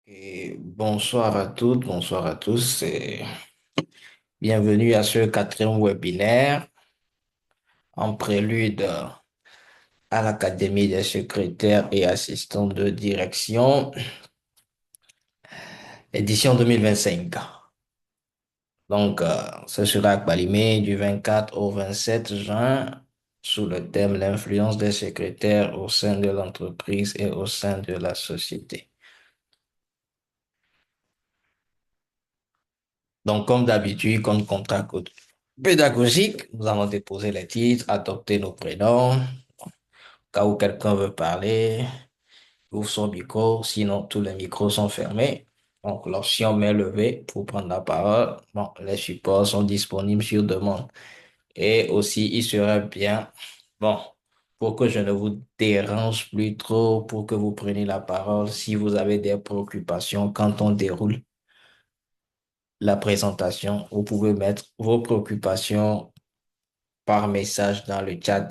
Et bonsoir à toutes, bonsoir à tous et bienvenue à ce quatrième webinaire en prélude à l'Académie des secrétaires et assistants de direction, édition 2025. Ce sera à Balimé du 24 au 27 juin sous le thème l'influence des secrétaires au sein de l'entreprise et au sein de la société. Donc, comme d'habitude, comme contrat pédagogique, nous allons déposer les titres, adopter nos prénoms, au cas où quelqu'un veut parler, ouvre son micro, sinon tous les micros sont fermés. Donc, l'option main levée pour prendre la parole. Bon, les supports sont disponibles sur demande. Et aussi, il serait bien, bon, pour que je ne vous dérange plus trop, pour que vous preniez la parole, si vous avez des préoccupations quand on déroule la présentation, vous pouvez mettre vos préoccupations par message dans le chat.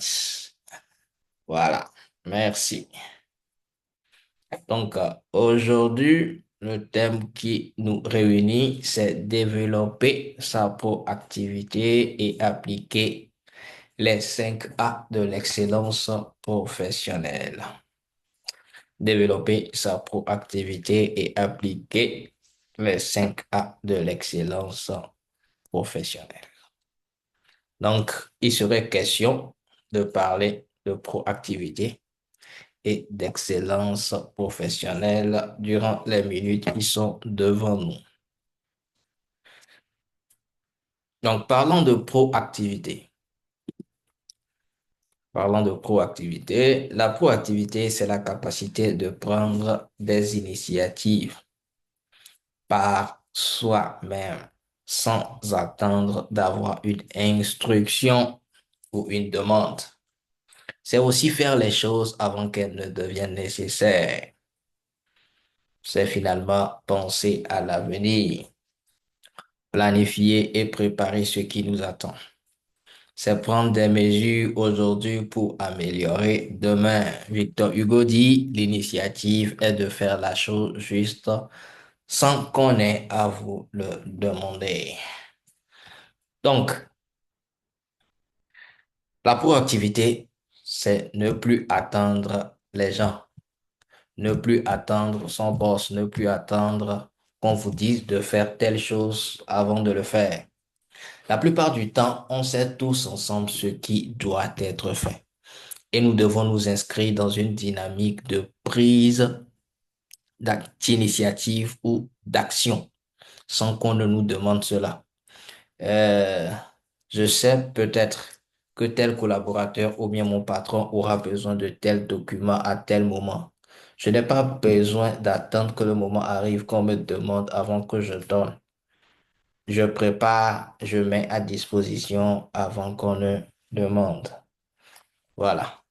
Voilà, merci. Aujourd'hui, le thème qui nous réunit, c'est développer sa proactivité et appliquer les 5 A de l'excellence professionnelle. Développer sa proactivité et appliquer les 5 A de l'excellence professionnelle. Donc, il serait question de parler de proactivité et d'excellence professionnelle durant les minutes qui sont devant nous. Donc, parlons de proactivité. Parlons de proactivité. La proactivité, c'est la capacité de prendre des initiatives par soi-même sans attendre d'avoir une instruction ou une demande. C'est aussi faire les choses avant qu'elles ne deviennent nécessaires. C'est finalement penser à l'avenir, planifier et préparer ce qui nous attend. C'est prendre des mesures aujourd'hui pour améliorer demain. Victor Hugo dit, l'initiative est de faire la chose juste sans qu'on ait à vous le demander. Donc, la proactivité, c'est ne plus attendre les gens, ne plus attendre son boss, ne plus attendre qu'on vous dise de faire telle chose avant de le faire. La plupart du temps, on sait tous ensemble ce qui doit être fait. Et nous devons nous inscrire dans une dynamique de prise d'initiative ou d'action sans qu'on ne nous demande cela. Euh, je sais peut-être que tel collaborateur ou bien mon patron aura besoin de tel document à tel moment. Je n'ai pas besoin d'attendre que le moment arrive qu'on me demande avant que je donne. Je prépare, je mets à disposition avant qu'on ne demande. Voilà.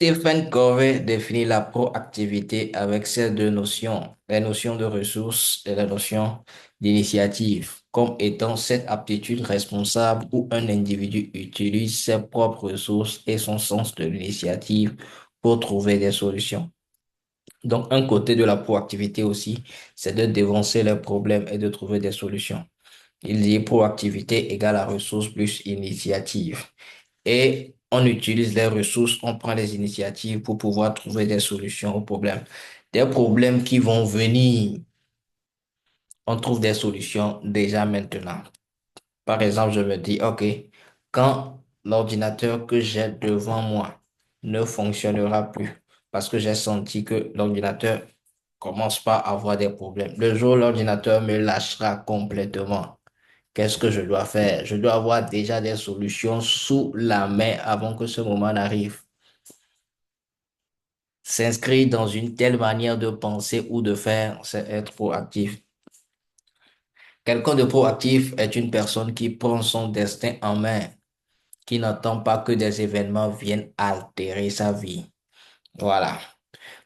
Stephen Covey définit la proactivité avec ces deux notions, les notions de ressources et la notion d'initiative, comme étant cette aptitude responsable où un individu utilise ses propres ressources et son sens de l'initiative pour trouver des solutions. Donc, un côté de la proactivité aussi, c'est de dévancer les problèmes et de trouver des solutions. Il dit proactivité égale à ressources plus initiative. Et on utilise les ressources, on prend les initiatives pour pouvoir trouver des solutions aux problèmes. Des problèmes qui vont venir, on trouve des solutions déjà maintenant. Par exemple, je me dis, OK, quand l'ordinateur que j'ai devant moi ne fonctionnera plus, parce que j'ai senti que l'ordinateur commence pas à avoir des problèmes. Le jour où l'ordinateur me lâchera complètement, qu'est-ce que je dois faire? Je dois avoir déjà des solutions sous la main avant que ce moment n'arrive. S'inscrire dans une telle manière de penser ou de faire, c'est être proactif. Quelqu'un de proactif est une personne qui prend son destin en main, qui n'attend pas que des événements viennent altérer sa vie. Voilà.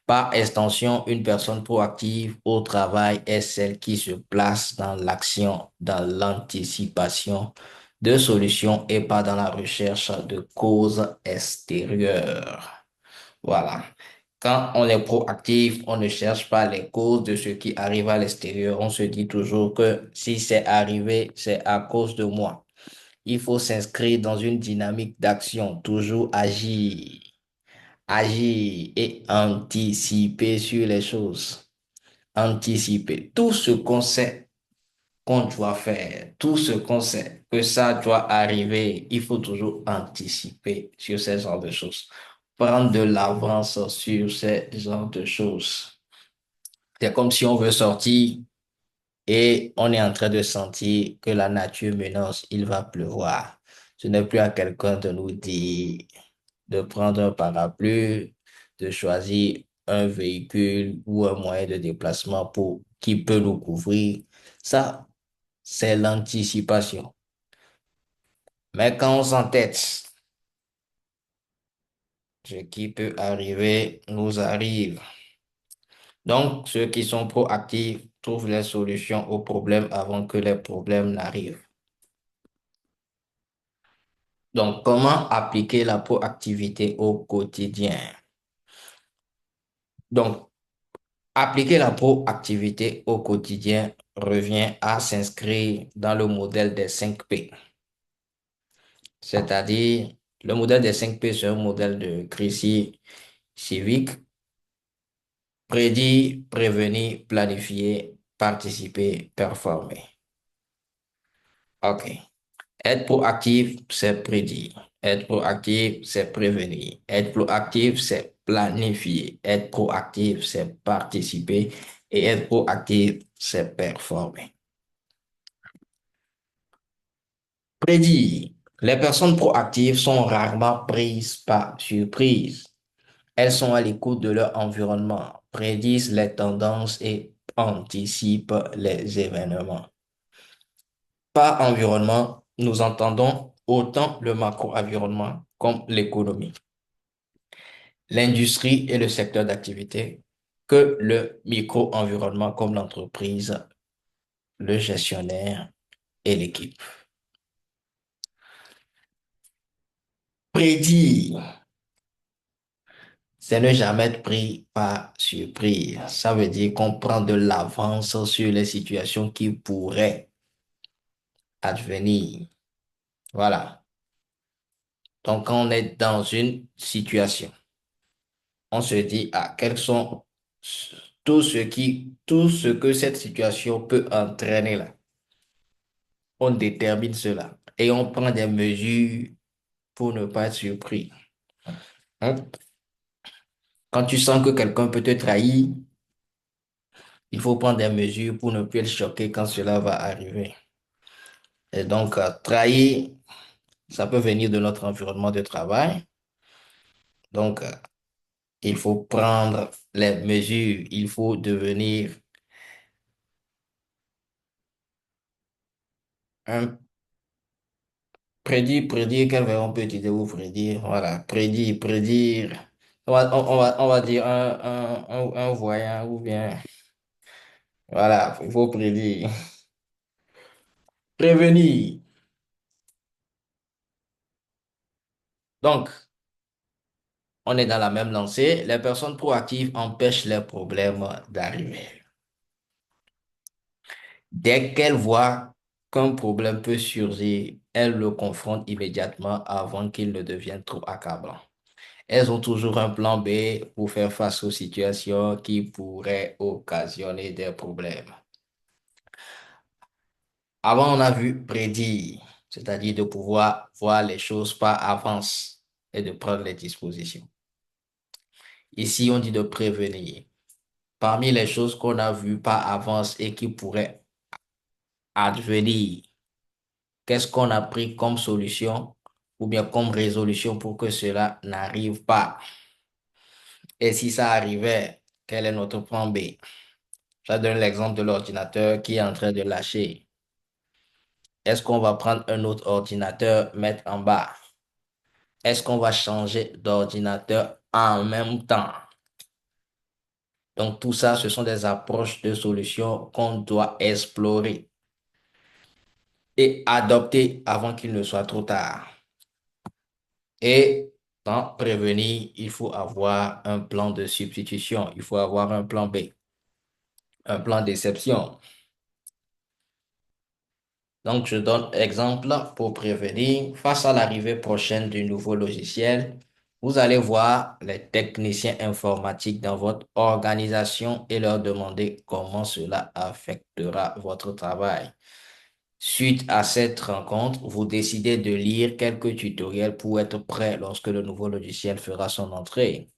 Par extension, une personne proactive au travail est celle qui se place dans l'action, dans l'anticipation de solutions et pas dans la recherche de causes extérieures. Voilà. Quand on est proactif, on ne cherche pas les causes de ce qui arrive à l'extérieur. On se dit toujours que si c'est arrivé, c'est à cause de moi. Il faut s'inscrire dans une dynamique d'action, toujours agir, agir et anticiper sur les choses. Anticiper tout ce qu'on sait qu'on doit faire, tout ce qu'on sait que ça doit arriver, il faut toujours anticiper sur ces genres de choses. Prendre de l'avance sur ces genres de choses. C'est comme si on veut sortir et on est en train de sentir que la nature menace, il va pleuvoir. Ce n'est plus à quelqu'un de nous dire de prendre un parapluie, de choisir un véhicule ou un moyen de déplacement pour qui peut nous couvrir. Ça, c'est l'anticipation. Mais quand on s'entête, ce qui peut arriver nous arrive. Donc, ceux qui sont proactifs trouvent les solutions aux problèmes avant que les problèmes n'arrivent. Donc, comment appliquer la proactivité au quotidien? Donc, appliquer la proactivité au quotidien revient à s'inscrire dans le modèle des 5 P. C'est-à-dire, le modèle des 5 P, c'est un modèle de crise civique. Prédire, prévenir, planifier, participer, performer. OK. Être proactif, c'est prédire. Être proactif, c'est prévenir. Être proactif, c'est planifier. Être proactif, c'est participer. Et être proactif, c'est performer. Prédire. Les personnes proactives sont rarement prises par surprise. Elles sont à l'écoute de leur environnement, prédisent les tendances et anticipent les événements. Par environnement, nous entendons autant le macro-environnement comme l'économie, l'industrie et le secteur d'activité que le micro-environnement comme l'entreprise, le gestionnaire et l'équipe. Prédire, c'est ne jamais être pris par surprise. Ça veut dire qu'on prend de l'avance sur les situations qui pourraient advenir. Voilà. Donc, quand on est dans une situation, on se dit, ah, quels sont tout ce que cette situation peut entraîner là. On détermine cela et on prend des mesures pour ne pas être surpris. Hein? Quand tu sens que quelqu'un peut te trahir, il faut prendre des mesures pour ne plus être choqué quand cela va arriver. Et donc, trahir, ça peut venir de notre environnement de travail. Donc, il faut prendre les mesures, il faut devenir un prédire, quel verbe on peut utiliser pour prédire? Voilà, prédire. On va dire un voyant ou bien, voilà, il faut prédire. Prévenir. Donc, on est dans la même lancée. Les personnes proactives empêchent les problèmes d'arriver. Dès qu'elles voient qu'un problème peut surgir, elles le confrontent immédiatement avant qu'il ne devienne trop accablant. Elles ont toujours un plan B pour faire face aux situations qui pourraient occasionner des problèmes. Avant, on a vu prédire, c'est-à-dire de pouvoir voir les choses par avance et de prendre les dispositions. Ici, on dit de prévenir. Parmi les choses qu'on a vues par avance et qui pourraient advenir, qu'est-ce qu'on a pris comme solution ou bien comme résolution pour que cela n'arrive pas? Et si ça arrivait, quel est notre plan B? Je donne l'exemple de l'ordinateur qui est en train de lâcher. Est-ce qu'on va prendre un autre ordinateur, mettre en bas? Est-ce qu'on va changer d'ordinateur en même temps? Donc, tout ça, ce sont des approches de solutions qu'on doit explorer et adopter avant qu'il ne soit trop tard. Et dans prévenir, il faut avoir un plan de substitution, il faut avoir un plan B, un plan d'exception. Donc, je donne exemple pour prévenir. Face à l'arrivée prochaine du nouveau logiciel, vous allez voir les techniciens informatiques dans votre organisation et leur demander comment cela affectera votre travail. Suite à cette rencontre, vous décidez de lire quelques tutoriels pour être prêt lorsque le nouveau logiciel fera son entrée.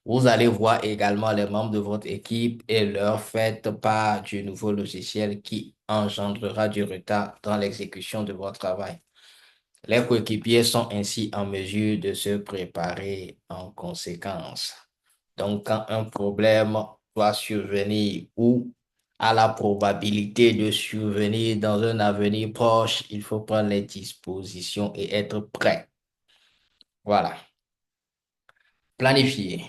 Vous allez voir également les membres de votre équipe et leur faites part du nouveau logiciel qui engendrera du retard dans l'exécution de votre travail. Les coéquipiers sont ainsi en mesure de se préparer en conséquence. Donc, quand un problème doit survenir ou à la probabilité de survenir dans un avenir proche, il faut prendre les dispositions et être prêt. Voilà. Planifier.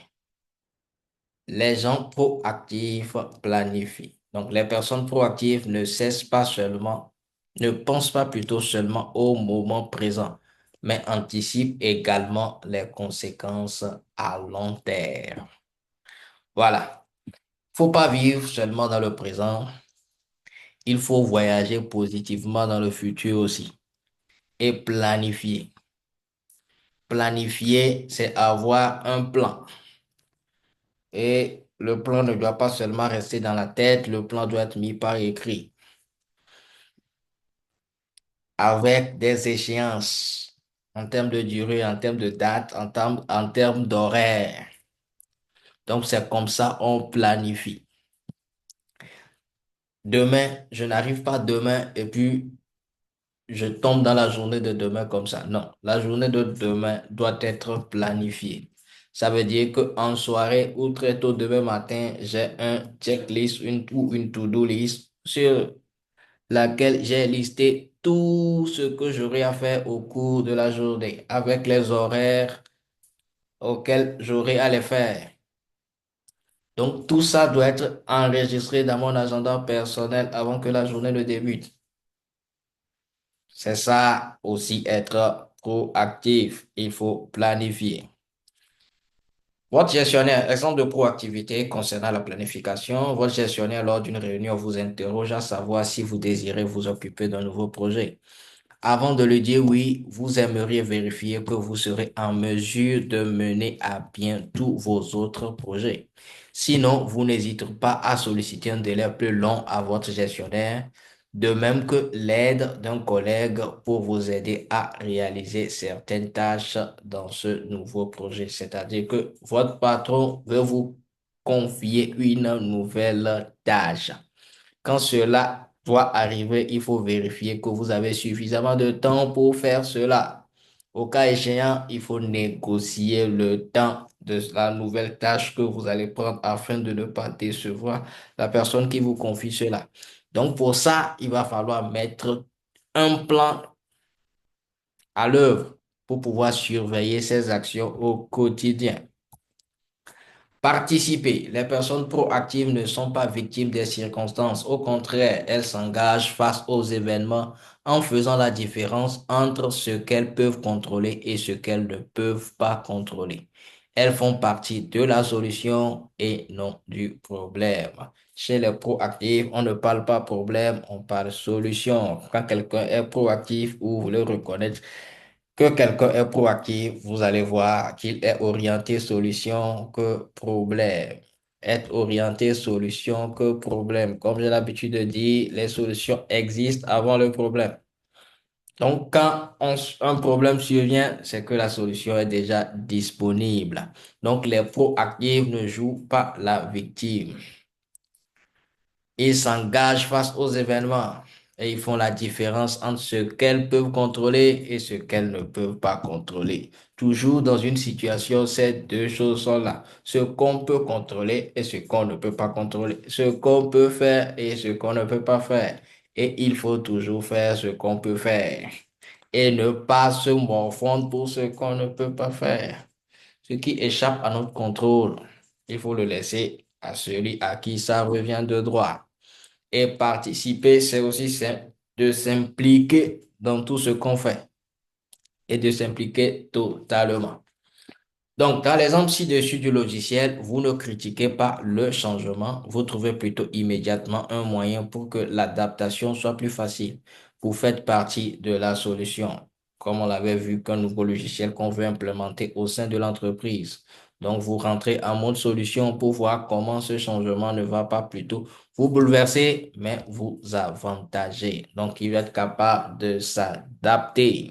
Les gens proactifs planifient. Donc, les personnes proactives ne cessent pas seulement, ne pensent pas plutôt seulement au moment présent, mais anticipent également les conséquences à long terme. Voilà. Faut pas vivre seulement dans le présent. Il faut voyager positivement dans le futur aussi et planifier. Planifier, c'est avoir un plan. Et le plan ne doit pas seulement rester dans la tête, le plan doit être mis par écrit avec des échéances en termes de durée, en termes de date, en termes d'horaire. Donc, c'est comme ça on planifie. Demain, je n'arrive pas demain et puis je tombe dans la journée de demain comme ça. Non, la journée de demain doit être planifiée. Ça veut dire qu'en soirée ou très tôt demain matin, j'ai un checklist ou une to-do list sur laquelle j'ai listé tout ce que j'aurai à faire au cours de la journée avec les horaires auxquels j'aurai à les faire. Donc, tout ça doit être enregistré dans mon agenda personnel avant que la journée ne débute. C'est ça aussi être proactif. Il faut planifier. Votre gestionnaire, exemple de proactivité concernant la planification, votre gestionnaire lors d'une réunion vous interroge à savoir si vous désirez vous occuper d'un nouveau projet. Avant de lui dire oui, vous aimeriez vérifier que vous serez en mesure de mener à bien tous vos autres projets. Sinon, vous n'hésiterez pas à solliciter un délai plus long à votre gestionnaire, de même que l'aide d'un collègue pour vous aider à réaliser certaines tâches dans ce nouveau projet. C'est-à-dire que votre patron veut vous confier une nouvelle tâche. Quand cela doit arriver, il faut vérifier que vous avez suffisamment de temps pour faire cela. Au cas échéant, il faut négocier le temps de la nouvelle tâche que vous allez prendre afin de ne pas décevoir la personne qui vous confie cela. Donc pour ça, il va falloir mettre un plan à l'œuvre pour pouvoir surveiller ses actions au quotidien. Participer. Les personnes proactives ne sont pas victimes des circonstances. Au contraire, elles s'engagent face aux événements en faisant la différence entre ce qu'elles peuvent contrôler et ce qu'elles ne peuvent pas contrôler. Elles font partie de la solution et non du problème. Chez les proactifs, on ne parle pas problème, on parle solution. Quand quelqu'un est proactif ou vous le reconnaître, que quelqu'un est proactif, vous allez voir qu'il est orienté solution que problème. Être orienté solution que problème. Comme j'ai l'habitude de dire, les solutions existent avant le problème. Donc, quand un problème survient, c'est que la solution est déjà disponible. Donc, les proactifs ne jouent pas la victime. Ils s'engagent face aux événements et ils font la différence entre ce qu'elles peuvent contrôler et ce qu'elles ne peuvent pas contrôler. Toujours dans une situation, ces deux choses sont là. Ce qu'on peut contrôler et ce qu'on ne peut pas contrôler. Ce qu'on peut faire et ce qu'on ne peut pas faire. Et il faut toujours faire ce qu'on peut faire et ne pas se morfondre pour ce qu'on ne peut pas faire. Ce qui échappe à notre contrôle, il faut le laisser à celui à qui ça revient de droit. Et participer, c'est aussi de s'impliquer dans tout ce qu'on fait et de s'impliquer totalement. Donc, dans l'exemple ci-dessus du logiciel, vous ne critiquez pas le changement, vous trouvez plutôt immédiatement un moyen pour que l'adaptation soit plus facile. Vous faites partie de la solution, comme on l'avait vu qu'un nouveau logiciel qu'on veut implémenter au sein de l'entreprise. Donc, vous rentrez en mode solution pour voir comment ce changement ne va pas plutôt vous bouleverser, mais vous avantager. Donc, il va être capable de s'adapter.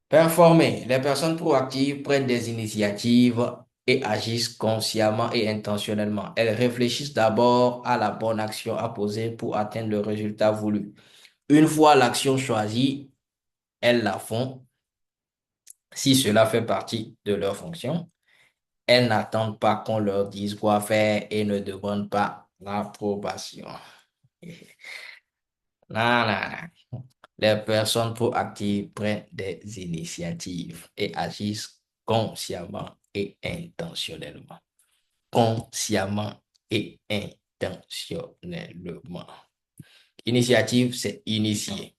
Performer. Les personnes proactives prennent des initiatives et agissent consciemment et intentionnellement. Elles réfléchissent d'abord à la bonne action à poser pour atteindre le résultat voulu. Une fois l'action choisie, elles la font si cela fait partie de leur fonction. Elles n'attendent pas qu'on leur dise quoi faire et ne demandent pas l'approbation. Non, non, non. Les personnes proactives prennent des initiatives et agissent consciemment et intentionnellement. Consciemment et intentionnellement. Initiative, c'est initier.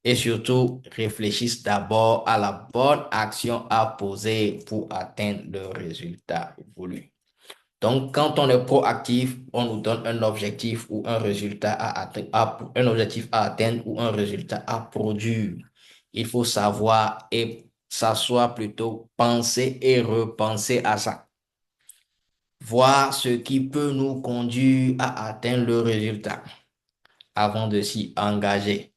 Et surtout, réfléchissent d'abord à la bonne action à poser pour atteindre le résultat voulu. Donc, quand on est proactif, on nous donne un objectif ou un résultat à atteindre, un objectif à atteindre ou un résultat à produire. Il faut savoir et s'asseoir plutôt, penser et repenser à ça. Voir ce qui peut nous conduire à atteindre le résultat avant de s'y engager.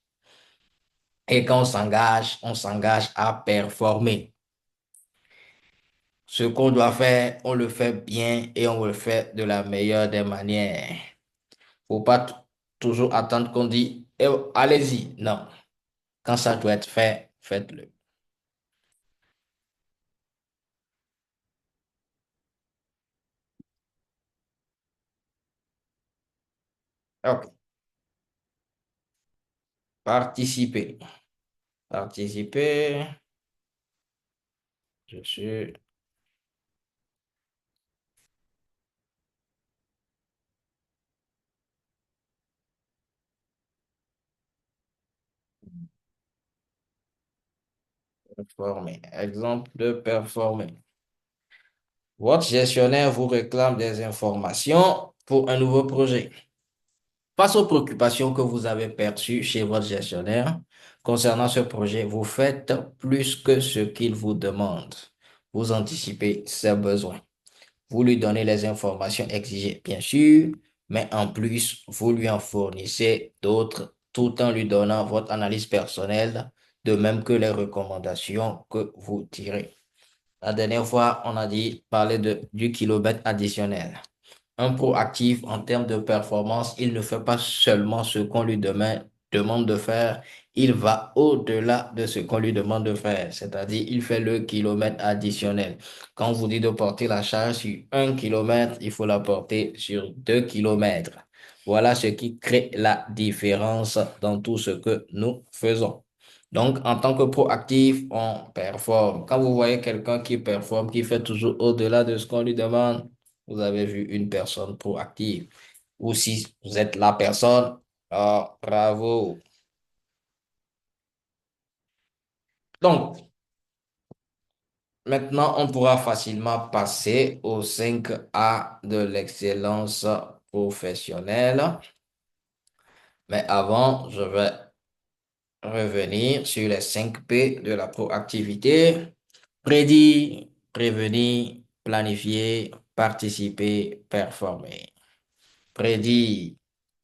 Et quand on s'engage à performer. Ce qu'on doit faire, on le fait bien et on le fait de la meilleure des manières. Faut pas toujours attendre qu'on dit, eh, allez-y. Non. Quand ça doit être fait, faites-le. OK. Participer. Participer. Je suis performer. Exemple de performer. Votre gestionnaire vous réclame des informations pour un nouveau projet. Face aux préoccupations que vous avez perçues chez votre gestionnaire concernant ce projet, vous faites plus que ce qu'il vous demande. Vous anticipez ses besoins. Vous lui donnez les informations exigées, bien sûr, mais en plus, vous lui en fournissez d'autres tout en lui donnant votre analyse personnelle, de même que les recommandations que vous tirez. La dernière fois, on a dit parler du kilomètre additionnel. Un proactif en termes de performance, il ne fait pas seulement ce qu'on lui demande de faire, il va au-delà de ce qu'on lui demande de faire, c'est-à-dire il fait le kilomètre additionnel. Quand on vous dit de porter la charge sur 1 kilomètre, il faut la porter sur 2 kilomètres. Voilà ce qui crée la différence dans tout ce que nous faisons. Donc, en tant que proactif, on performe. Quand vous voyez quelqu'un qui performe, qui fait toujours au-delà de ce qu'on lui demande, vous avez vu une personne proactive. Ou si vous êtes la personne, ah, bravo. Donc, maintenant, on pourra facilement passer aux 5 A de l'excellence professionnelle. Mais avant, je vais revenir sur les 5 P de la proactivité. Prédire, prévenir, planifier, participer, performer. Prédire,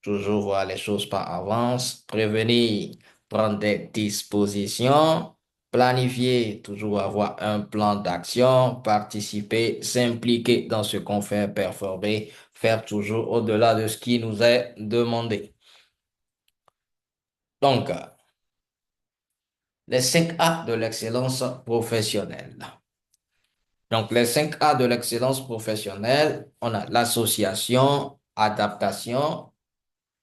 toujours voir les choses par avance. Prévenir, prendre des dispositions. Planifier, toujours avoir un plan d'action. Participer, s'impliquer dans ce qu'on fait. Performer, faire toujours au-delà de ce qui nous est demandé. Donc, les 5 A de l'excellence professionnelle. Donc, les 5 A de l'excellence professionnelle, on a l'association, adaptation,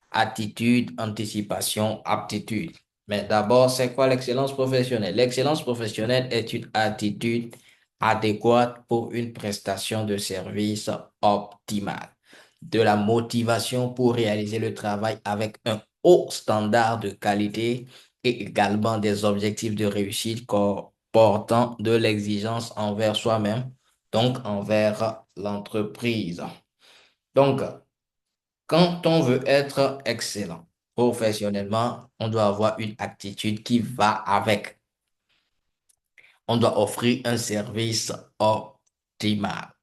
attitude, anticipation, aptitude. Mais d'abord, c'est quoi l'excellence professionnelle? L'excellence professionnelle est une attitude adéquate pour une prestation de service optimale, de la motivation pour réaliser le travail avec un haut standard de qualité et également des objectifs de réussite comportant de l'exigence envers soi-même, donc envers l'entreprise. Donc, quand on veut être excellent professionnellement, on doit avoir une attitude qui va avec. On doit offrir un service optimal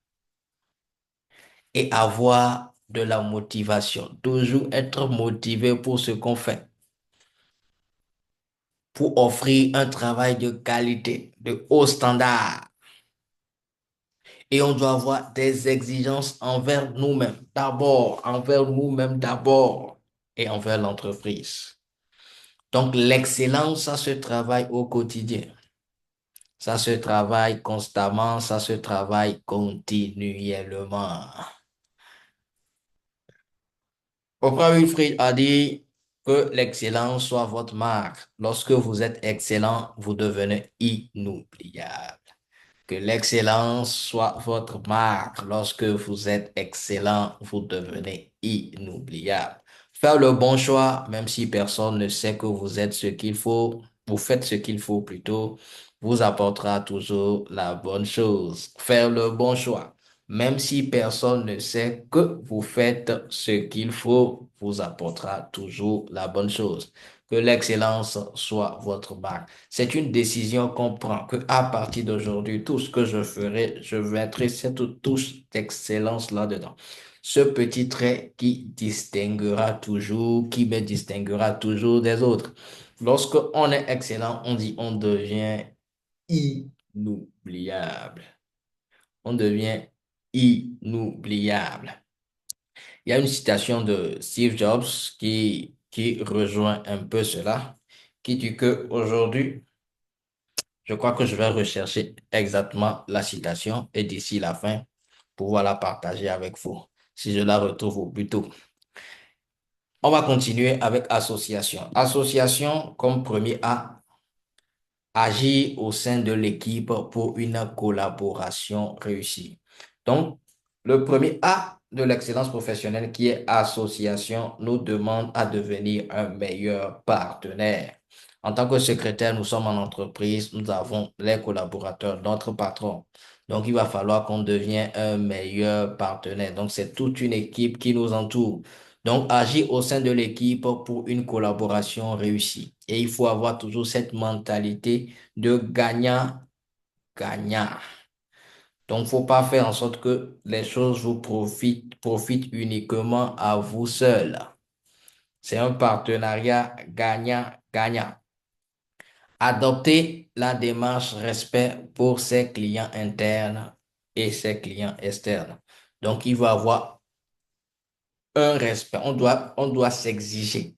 et avoir de la motivation. Toujours être motivé pour ce qu'on fait, pour offrir un travail de qualité, de haut standard. Et on doit avoir des exigences envers nous-mêmes d'abord, et envers l'entreprise. Donc l'excellence, ça se travaille au quotidien. Ça se travaille constamment, ça se travaille continuellement. Oprah Winfrey a dit que l'excellence soit votre marque. Lorsque vous êtes excellent, vous devenez inoubliable. Que l'excellence soit votre marque. Lorsque vous êtes excellent, vous devenez inoubliable. Faire le bon choix, même si personne ne sait que vous êtes ce qu'il faut, vous faites ce qu'il faut plutôt, vous apportera toujours la bonne chose. Faire le bon choix, même si personne ne sait que vous faites ce qu'il faut, vous apportera toujours la bonne chose. Que l'excellence soit votre marque. C'est une décision qu'on prend, que à partir d'aujourd'hui, tout ce que je ferai, je mettrai cette touche d'excellence là-dedans. Ce petit trait qui distinguera toujours, qui me distinguera toujours des autres. Lorsque on est excellent, on dit on devient inoubliable. On devient inoubliable. Il y a une citation de Steve Jobs qui rejoint un peu cela, qui dit que aujourd'hui, je crois que je vais rechercher exactement la citation et d'ici la fin, pouvoir la partager avec vous, si je la retrouve au plus tôt. On va continuer avec association. Association comme premier A, agir au sein de l'équipe pour une collaboration réussie. Donc, le premier A de l'excellence professionnelle qui est association nous demande à devenir un meilleur partenaire. En tant que secrétaire, nous sommes en entreprise, nous avons les collaborateurs, notre patron. Donc, il va falloir qu'on devienne un meilleur partenaire. Donc, c'est toute une équipe qui nous entoure. Donc, agir au sein de l'équipe pour une collaboration réussie. Et il faut avoir toujours cette mentalité de gagnant-gagnant. Donc, faut pas faire en sorte que les choses vous profitent uniquement à vous seul. C'est un partenariat gagnant-gagnant. Adopter la démarche respect pour ses clients internes et ses clients externes. Donc, il va avoir un respect. On doit s'exiger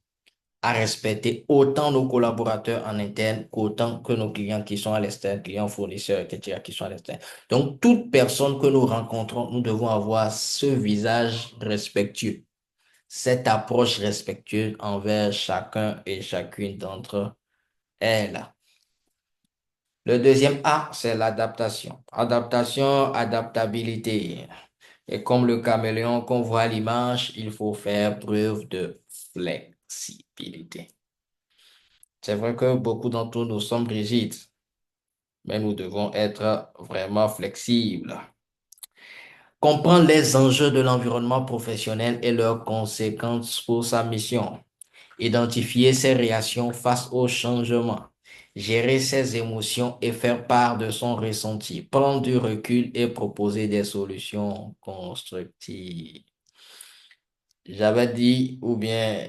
à respecter autant nos collaborateurs en interne qu'autant que nos clients qui sont à l'externe, clients fournisseurs, etc., qui sont à l'externe. Donc, toute personne que nous rencontrons, nous devons avoir ce visage respectueux, cette approche respectueuse envers chacun et chacune d'entre elles. Le deuxième A, c'est l'adaptation. Adaptation, adaptabilité. Et comme le caméléon qu'on voit à l'image, il faut faire preuve de flexibilité. C'est vrai que beaucoup d'entre nous sommes rigides, mais nous devons être vraiment flexibles. Comprendre les enjeux de l'environnement professionnel et leurs conséquences pour sa mission. Identifier ses réactions face au changement. Gérer ses émotions et faire part de son ressenti. Prendre du recul et proposer des solutions constructives. J'avais dit, ou bien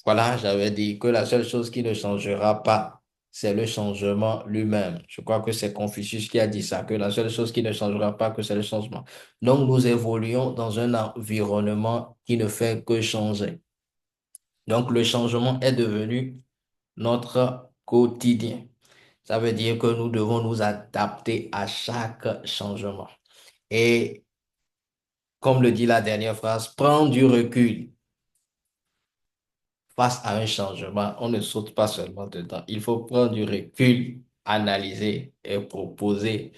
voilà, j'avais dit que la seule chose qui ne changera pas, c'est le changement lui-même. Je crois que c'est Confucius qui a dit ça, que la seule chose qui ne changera pas, que c'est le changement. Donc, nous évoluons dans un environnement qui ne fait que changer. Donc, le changement est devenu notre quotidien. Ça veut dire que nous devons nous adapter à chaque changement. Et comme le dit la dernière phrase, prendre du recul face à un changement, on ne saute pas seulement dedans. Il faut prendre du recul, analyser et proposer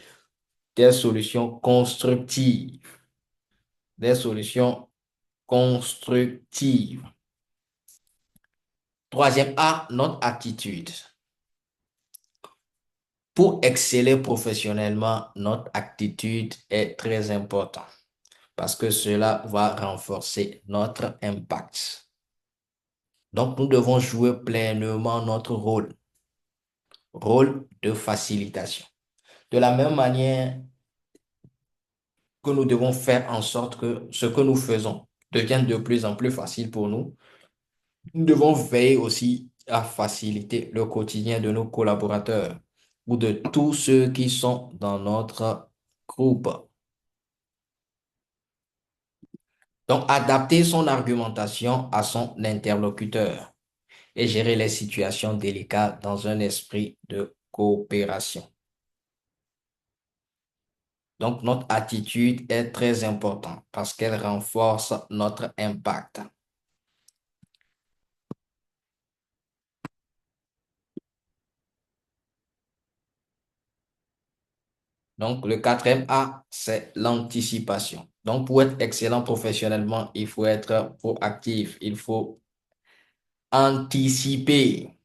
des solutions constructives, des solutions constructives. Troisième A, notre attitude. Pour exceller professionnellement, notre attitude est très importante parce que cela va renforcer notre impact. Donc, nous devons jouer pleinement notre rôle de facilitation. De la même manière que nous devons faire en sorte que ce que nous faisons devienne de plus en plus facile pour nous, nous devons veiller aussi à faciliter le quotidien de nos collaborateurs ou de tous ceux qui sont dans notre groupe. Donc, adapter son argumentation à son interlocuteur et gérer les situations délicates dans un esprit de coopération. Donc, notre attitude est très importante parce qu'elle renforce notre impact. Donc, le quatrième A, c'est l'anticipation. Donc, pour être excellent professionnellement, il faut être proactif, il faut anticiper.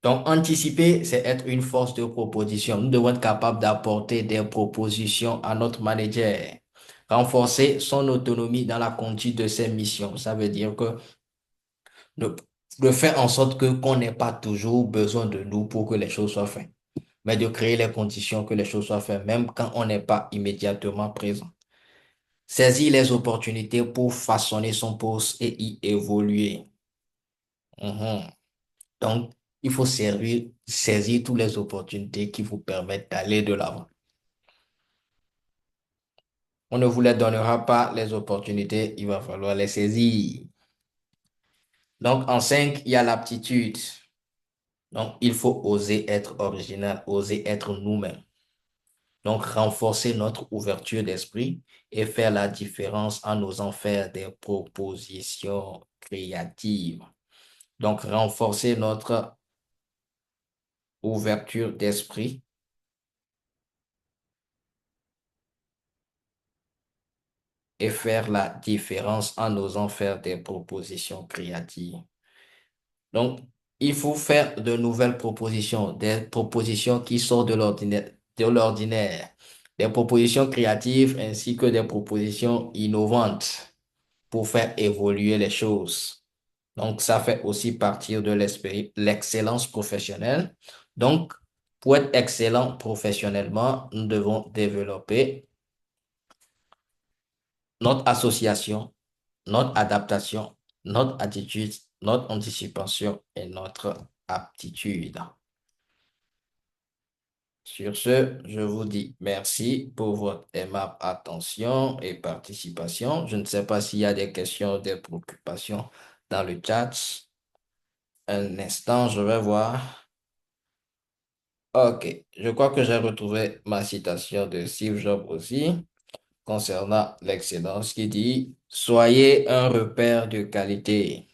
Donc, anticiper, c'est être une force de proposition. Nous devons être capables d'apporter des propositions à notre manager. Renforcer son autonomie dans la conduite de ses missions. Ça veut dire que de, de faire en sorte que qu'on n'ait pas toujours besoin de nous pour que les choses soient faites, mais de créer les conditions que les choses soient faites, même quand on n'est pas immédiatement présent. Saisir les opportunités pour façonner son poste et y évoluer. Mhm. Donc, il faut saisir toutes les opportunités qui vous permettent d'aller de l'avant. On ne vous les donnera pas, les opportunités, il va falloir les saisir. Donc, en 5, il y a l'aptitude. Donc, il faut oser être original, oser être nous-mêmes. Donc, renforcer notre ouverture d'esprit et faire la différence en osant faire des propositions créatives. Donc, renforcer notre ouverture d'esprit et faire la différence en osant faire des propositions créatives. Donc, il faut faire de nouvelles propositions, des propositions qui sortent de l'ordinaire, des propositions créatives ainsi que des propositions innovantes pour faire évoluer les choses. Donc, ça fait aussi partie de l'excellence professionnelle. Donc, pour être excellent professionnellement, nous devons développer notre association, notre adaptation, notre attitude, notre anticipation et notre aptitude. Sur ce, je vous dis merci pour votre aimable attention et participation. Je ne sais pas s'il y a des questions, des préoccupations dans le chat. Un instant, je vais voir. OK, je crois que j'ai retrouvé ma citation de Steve Jobs aussi concernant l'excellence qui dit, soyez un repère de qualité.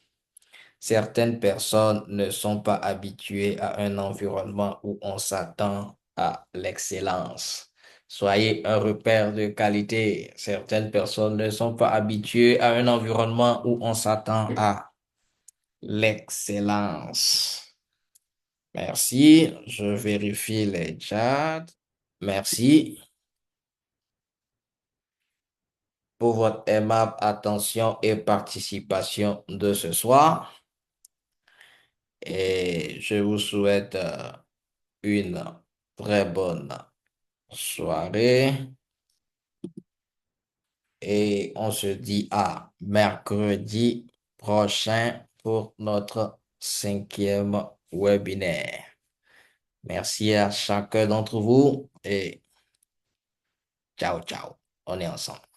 Certaines personnes ne sont pas habituées à un environnement où on s'attend à l'excellence. Soyez un repère de qualité. Certaines personnes ne sont pas habituées à un environnement où on s'attend à l'excellence. Merci. Je vérifie les chats. Merci pour votre aimable attention et participation de ce soir. Et je vous souhaite une très bonne soirée et on se dit à mercredi prochain pour notre 5e webinaire. Merci à chacun d'entre vous et ciao, ciao. On est ensemble.